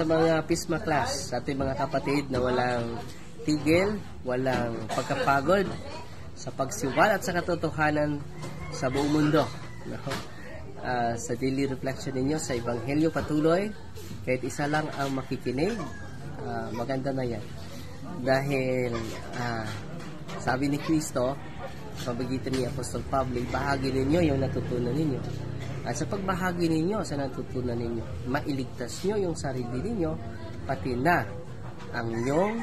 sa mga Pisma class, sa ating mga kapatid na walang tigil, walang pagkapagod sa pagsiwalat sa katotohanan sa buong mundo. No? Sa daily reflection ninyo sa Ebanghelyo patuloy, kahit isa lang ang makikinig, maganda na yan. Dahil sabi ni Kristo, pagitan ni Apostol Pablo, bahagi ninyo yung natutunan ninyo. At sa pagbahagi ninyo sa natutunan ninyo, mailigtas nyo yung sarili ninyo, pati na ang inyong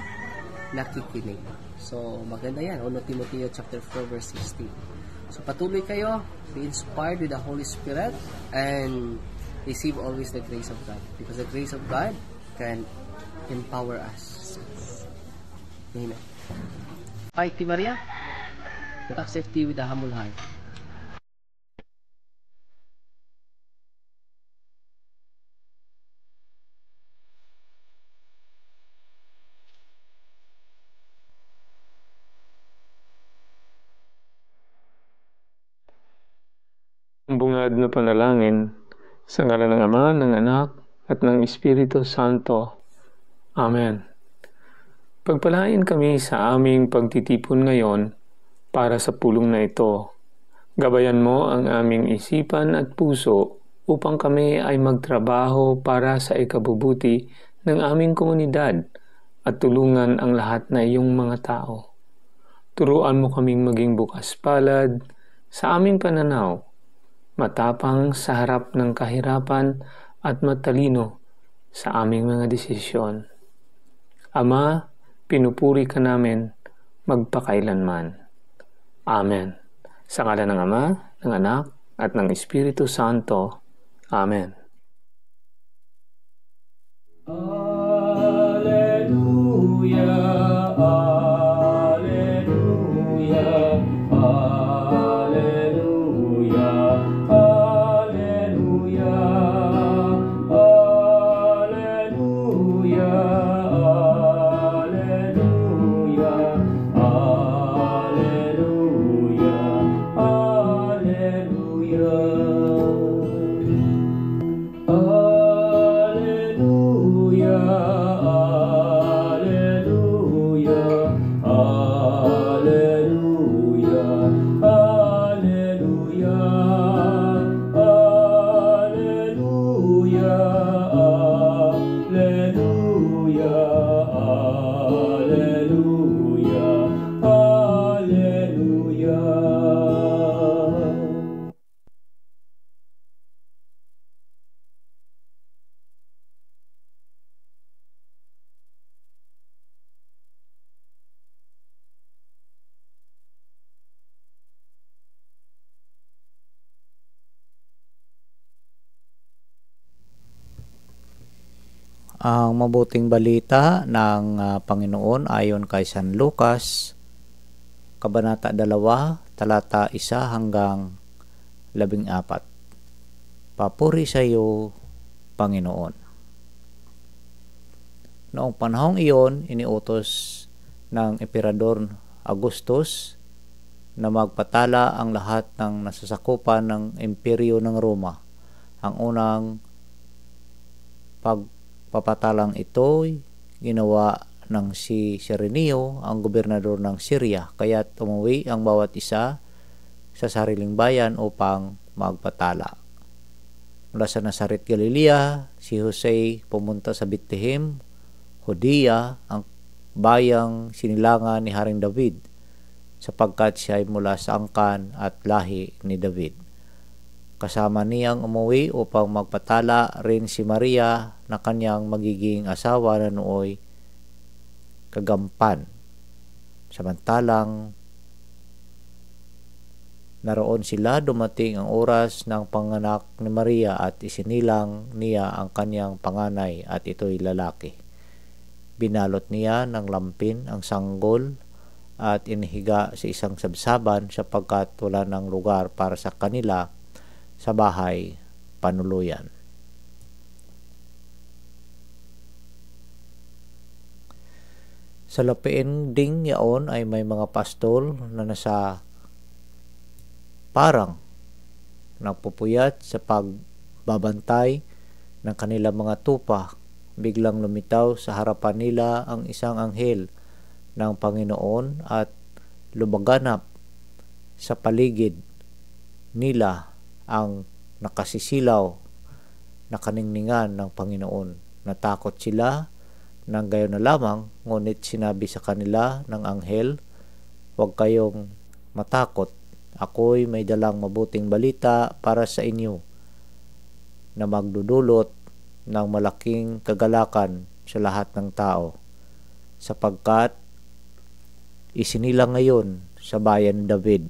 nakikinig. So, maganda yan. 1 Timoteo chapter 4 verse 16. So, patuloy kayo, be inspired with the Holy Spirit, and receive always the grace of God. Because the grace of God can empower us. Amen. Hi, T. Maria. Talk safety with a humble heart. Bungad na panalangin sa ngalan ng Ama, ng Anak, at ng Espiritu Santo. Amen. Pagpalain kami sa aming pagtitipon ngayon para sa pulong na ito. Gabayan mo ang aming isipan at puso upang kami ay magtrabaho para sa ikabubuti ng aming komunidad at tulungan ang lahat na iyong mga tao. Turuan mo kaming maging bukas palad sa aming pananaw, matapang sa harap ng kahirapan at matalino sa aming mga desisyon. Ama, pinupuri ka namin magpakailanman. Amen. Sa ngalan ng Ama, ng Anak, at ng Espiritu Santo. Amen. Alleluia, alleluia, alleluia, alleluia, alleluia, alleluia, alleluia, alleluia. Ang mabuting balita ng Panginoon ayon kay San Lucas, Kabanata 2, talata 1 hanggang 14. Papuri sa iyo, Panginoon. Noong panahong iyon, iniutos ng Emperador Augustus na magpatala ang lahat ng nasasakupan ng Imperyo ng Roma. Ang unang pagpapatalang ito ginawa ng si Cirenio, ang gobernador ng Syria, kaya't umuwi ang bawat isa sa sariling bayan upang magpatala. Mula sa Nazaret, Galilea, si Jose pumunta sa Bethlehem, Judea, ang bayang sinilangan ni Haring David, sapagkat siya ay mula sa angkan at lahi ni David. Kasama niyang umuwi upang magpatala rin si Maria na kanyang magiging asawa na nooy kagampan. Samantalang naroon sila, dumating ang oras ng panganak ni Maria at isinilang niya ang kanyang panganay at ito'y lalaki. Binalot niya ng lampin ang sanggol at inihiga sa isang sabsaban sapagkat wala ng lugar para sa kanila sa bahay panuluyan. Sa lapiin ding yaon ay may mga pastol na nasa parang nagpupuyat sa pagbabantay ng kanilang mga tupa biglang lumitaw sa harapan nila ang isang anghel ng Panginoon at lumaganap sa paligid nila ang nakasisilaw na kaningningan ng Panginoon. Natakot sila ng gayon na lamang, ngunit sinabi sa kanila ng anghel, "Huwag kayong matakot. Ako'y may dalang mabuting balita para sa inyo na magdudulot ng malaking kagalakan sa lahat ng tao, sapagkat isinilang ngayon sa bayan ni David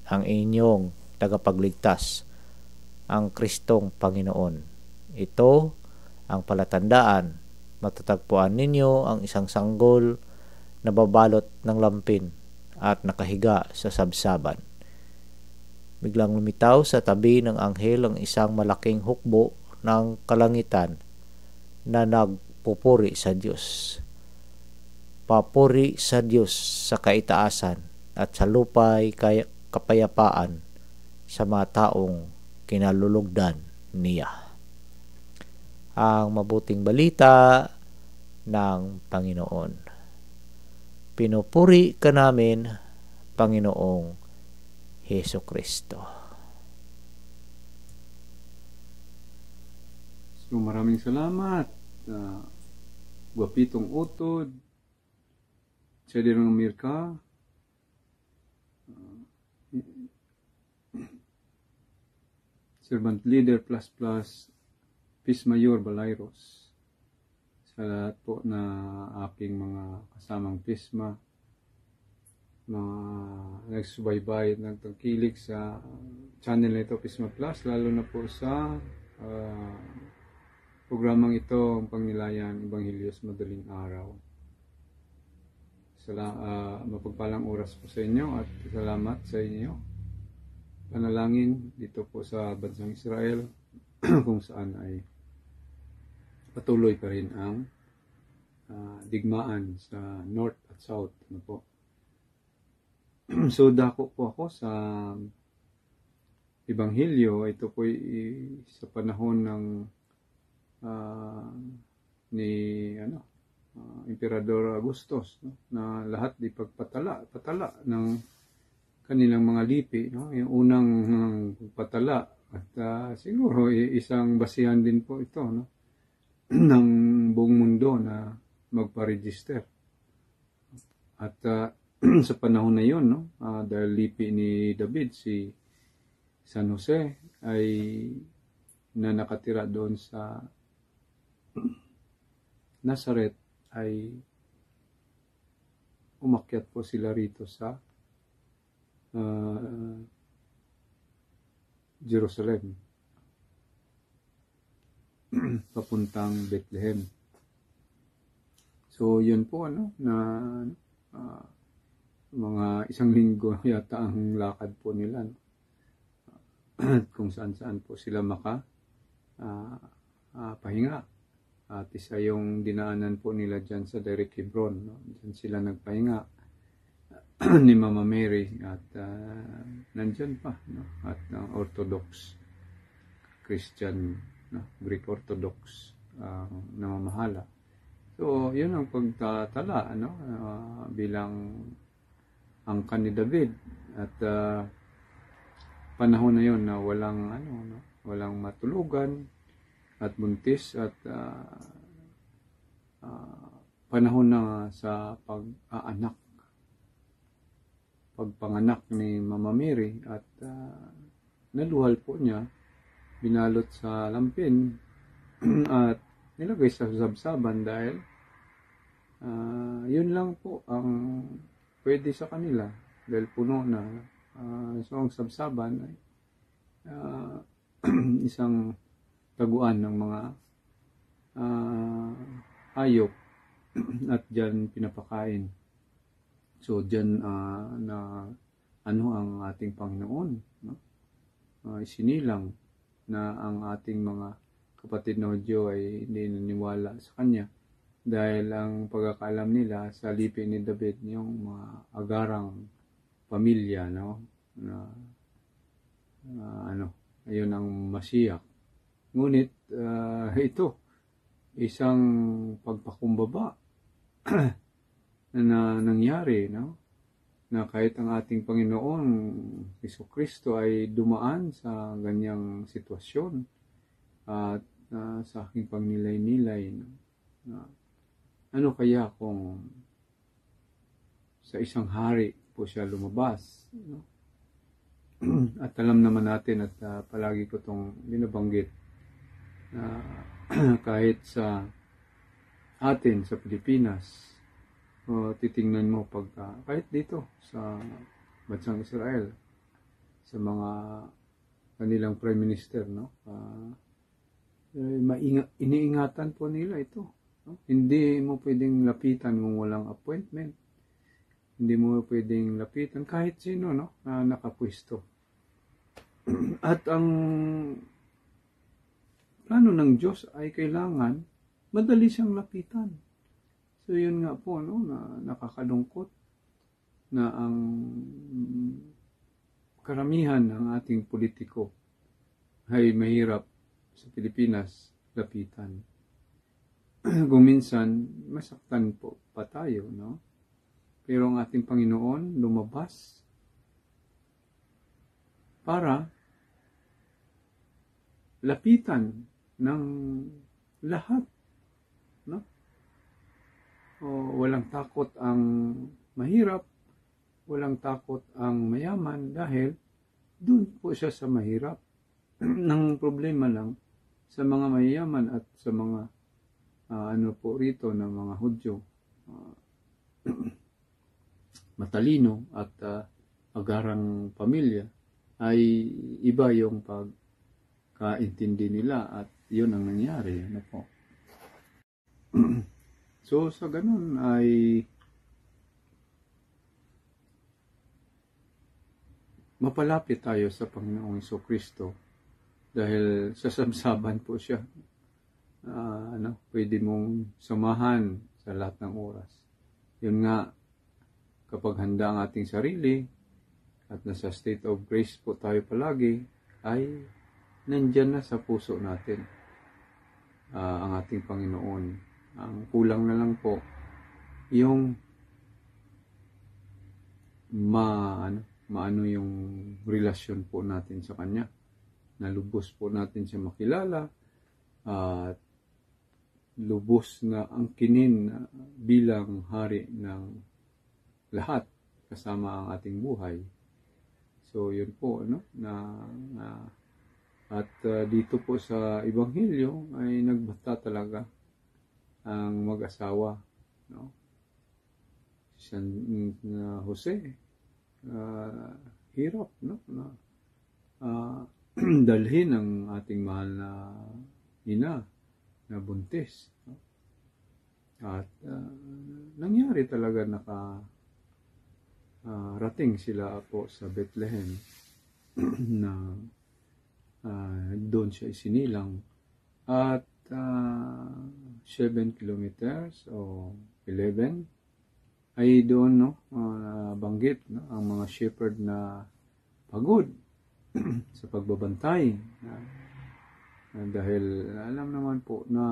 ang inyong tagapagligtas, ang Kristong Panginoon. Ito ang palatandaan, matatagpuan ninyo ang isang sanggol na babalot ng lampin at nakahiga sa sabsaban." Biglang lumitaw sa tabi ng anghel ang isang malaking hukbo ng kalangitan na nagpupuri sa Diyos. Papuri sa Diyos sa kaitaasan at sa lupa'y kapayapaan sa mga taong kinalulugdan niya. Ang mabuting balita ng Panginoon. Pinupuri ka namin, Panginoong Hesus Kristo. So maraming salamat. Guwapitong utod. Siya din ang Amirka. Servant Leader ++ Peace Mayor Balairos. Sa lahat po na aking mga kasamang Pisma, mga nagsubaybay, nagtangkilig sa channel na ito, Pisma Plus, lalo na po sa programang ito, ang Pangnilayan Ebanghelyo sa Madaling Araw. Mapagpalang oras po sa inyo at salamat sa inyo. Panalangin dito po sa bansang Israel kung saan ay patuloy pa rin ang digmaan sa North at South. Ano po. So dako po ako sa Ebanghelyo. Ito po sa panahon ng ni Emperador Augustus, no? Na lahat di patala ng kanilang mga lipi, no? Yung unang patala at siguro isang basihan din po ito, no? ng buong mundo na magpa-register. At sa panahon na yun, no? Dahil lipi ni David, si San Jose ay na nakatira doon sa Nazareth, ay umakyat po sila rito sa Jerusalem papuntang Bethlehem. So yun po na mga isang linggo yata ang lakad po nila, no? Kung saan po sila pahinga. At isa yung dinaanan po nila dyan sa Derek Hebron, no? Dyan sila nagpahinga ni Mama Mary at nandyan pa, no? At Orthodox Christian, no? Greek Orthodox namamahala. So yun ang pagtatala, no? Bilang angkan ni David at panahon na yun na walang matulugan at buntis at panahon na sa pagpanganak ni Mama Mary at naluhal po niya, binalot sa lampin at nilagay sa sabsaban dahil yun lang po ang pwede sa kanila dahil puno na. So ang sabsaban ay isang taguan ng mga hayop at dyan pinapakain. So dyan ang ating Panginoon, no? Isinilang na ang ating mga kapatid na Hudyo ay hindi naniwala sa kanya dahil ang pagkakaalam nila sa lipi ni David yung mga agarang pamilya, no? Ayun ang Masiyak. Ngunit ito isang pagpakumbaba na nangyari, no? Na kahit ang ating Panginoon Jesucristo ay dumaan sa ganyang sitwasyon at sa aking pagnilay-nilay, no? Ano kaya kung sa isang hari po siya lumabas, no? At alam naman natin at palagi ko itong binabanggit na kahit sa atin sa Pilipinas, titingnan mo kahit dito sa bansang Israel, sa mga kanilang prime minister, no? Iniingatan po nila ito, no? Hindi mo pwedeng lapitan kung walang appointment. Hindi mo pwedeng lapitan kahit sino, no? Na nakapwesto. At ang plano ng Diyos ay kailangan madali siyang lapitan. So yun nga po, no, na nakakalungkot na ang karamihan ng ating politiko ay mahirap sa Pilipinas lapitan. Kung minsan masaktan po pa tayo, no? Pero ang ating Panginoon lumabas para lapitan ng lahat, no? Walang takot ang mahirap, walang takot ang mayaman dahil doon po siya sa mahirap. Nang problema lang sa mga mayayaman at sa mga ano po rito na mga Hudyo, matalino at agarang pamilya, ay iba yung pagkaintindi nila at yun ang nangyari. Ano po? So sa ganun ay mapalapit tayo sa Panginoong Jesucristo dahil sasabsaban po siya. Pwede mong samahan sa lahat ng oras. Yun nga, kapag handa ang ating sarili at nasa state of grace po tayo palagi, ay nandyan na sa puso natin ang ating Panginoon. Ang kulang na lang po yung maano yung relasyon po natin sa Kanya. Nalubos po natin siya makilala at lubos na angkinin bilang hari ng lahat kasama ang ating buhay. So yun po, no? At dito po sa Ebanghelyo ay nagbata talaga ang mag-asawa, no? San Jose, hirap, no? Dalhin ang ating mahal na ina na buntis, no? At nangyari talaga rating sila po sa Bethlehem na doon siya isinilang at 7 kilometers o 11 ay doon, no, banggit, no, ang mga shepherd na pagod sa pagbabantay dahil alam naman po na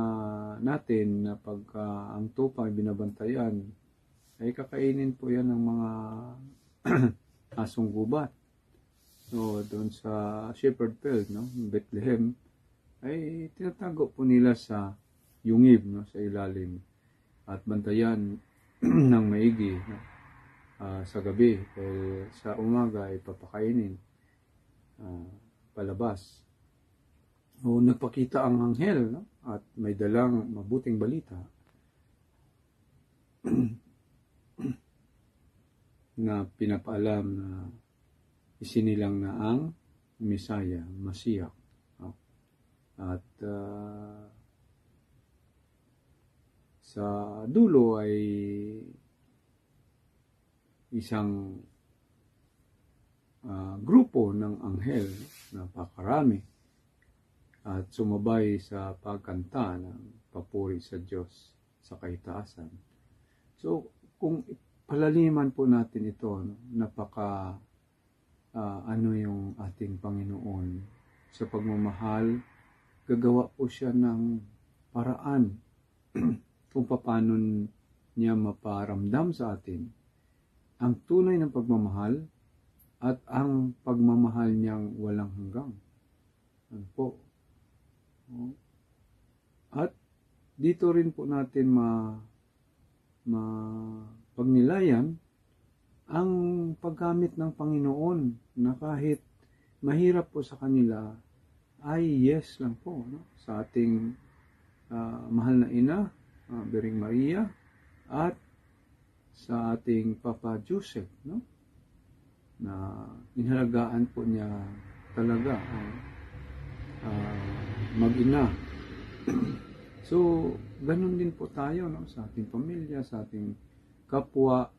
natin na pagka ang tupa ay binabantayan ay kakainin po yan ng mga asong gubat. So doon sa shepherd field, no, Bethlehem, ay tinatago po nila sa yungib, no, sa ilalim at bantayan ng maigi, no, sa gabi dahil sa umaga ay papakainin palabas. O nagpakita ang anghel, no, at may dalang mabuting balita na pinapaalam na isinilang na ang Mesaya, Masiyak. At sa dulo ay isang grupo ng anghel na pakarami at sumabay sa pagkanta ng papuri sa Diyos sa kaitaasan. So, kung palaliman po natin ito, no, napaka yung ating Panginoon sa pagmamahal, gagawa po siya ng paraan kung paano niya maparamdam sa atin ang tunay ng pagmamahal at ang pagmamahal niyang walang hanggang. Ano po? At dito rin po natin pagnilayan ang paggamit ng Panginoon na kahit mahirap po sa kanila ay yes lang po, no? Sa ating mahal na ina, Birhing Maria, at sa ating Papa Joseph, no? Na inhalagaan po niya talaga ang mag-ina. So, ganun din po tayo, no? Sa ating pamilya, sa ating kapwa.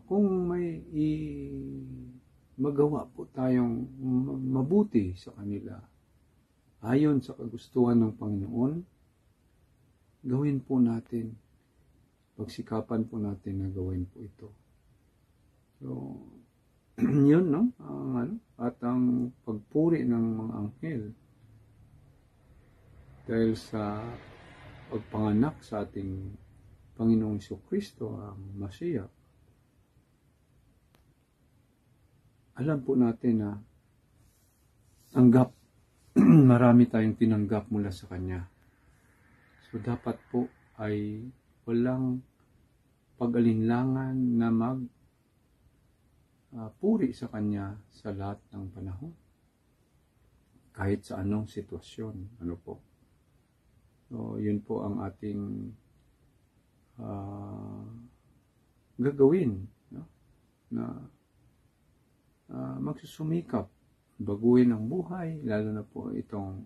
Kung may magawa po tayong mabuti sa kanila, ayon sa kagustuhan ng Panginoon, gawin po natin. Pagsikapan po natin na gawin po ito. So, yun, no? At ang pagpuri ng mga anghel dahil sa pagpanganak sa ating Panginoong Jesucristo, ang Masiya. Alam po natin na tanggap, marami tayong tinanggap mula sa Kanya. So, dapat po ay walang pag-alinlangan na puri sa Kanya sa lahat ng panahon. Kahit sa anong sitwasyon. Ano po? So, yun po ang ating gagawin. No? Na magsusumikap, baguhin ang buhay, lalo na po itong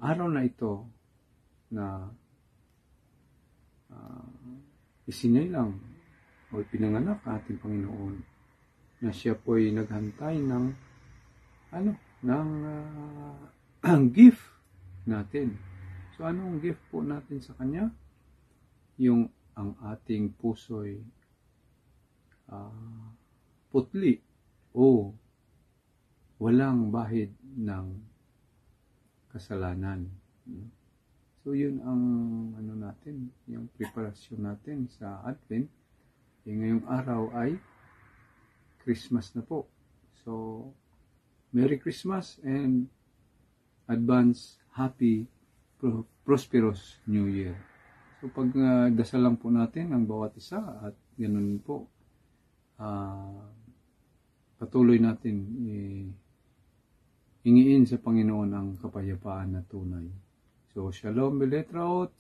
araw na ito na isinilang o pinanganak ating Panginoon, na siya po ay naghantay ng ang gift natin. So anong gift po natin sa Kanya? Yung ang ating puso'y putli o walang bahid ng kasalanan. So yun ang natin, yung preparasyon natin sa Advent. Ngayong araw ay Christmas na po. So Merry Christmas and advance happy prosperous New Year. So pag dasal lang po natin ang bawat isa at ganun po patuloy natin hingiin sa Panginoon ang kapayapaan na tunay. So, Shalom Beletraot,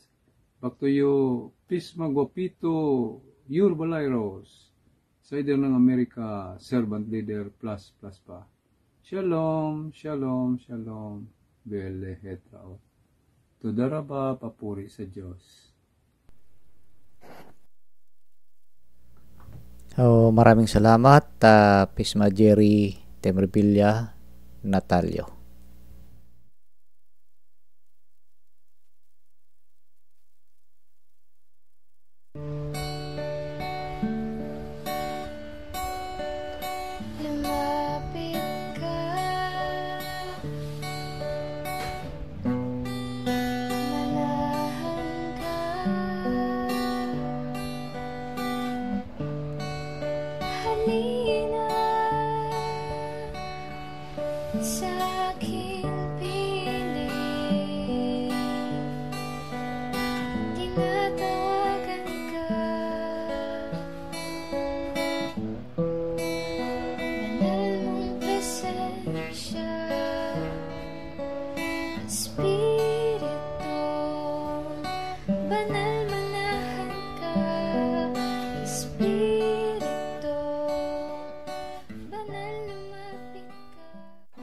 back to you, Peace Magwapito, Yur Balayros, Sider ng Amerika, Servant Leader, plus pa. Shalom, Shalom, Shalom, Beletraot. Tudaraba, papuri sa Diyos. So, maraming salamat, Pisma Jerry Temervilla Natalio.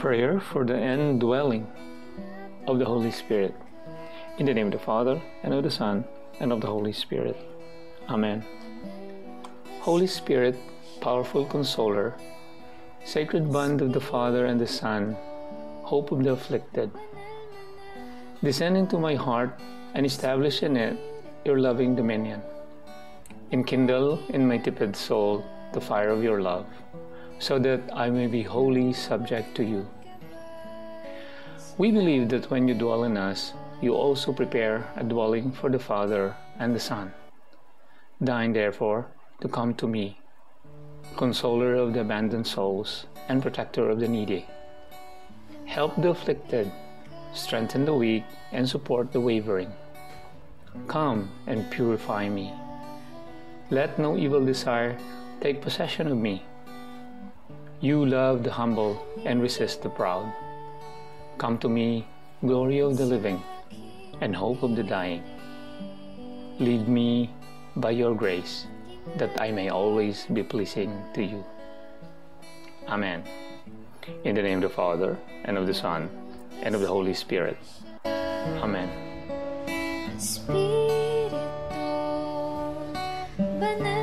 Prayer for the indwelling of the Holy Spirit. In the name of the Father, and of the Son, and of the Holy Spirit. Amen. Holy Spirit, powerful consoler, sacred bond of the Father and the Son, hope of the afflicted, descend into my heart and establish in it your loving dominion. Enkindle in my tepid soul the fire of your love, so that I may be wholly subject to you. We believe that when you dwell in us, you also prepare a dwelling for the Father and the Son. Deign therefore to come to me, consoler of the abandoned souls and protector of the needy. Help the afflicted, strengthen the weak, and support the wavering. Come and purify me. Let no evil desire take possession of me. You love the humble and resist the proud. Come to me, glory of the living and hope of the dying. Lead me by your grace, that I may always be pleasing to you. Amen. In the name of the Father, and of the Son, and of the Holy Spirit. Amen. Espiritu, banal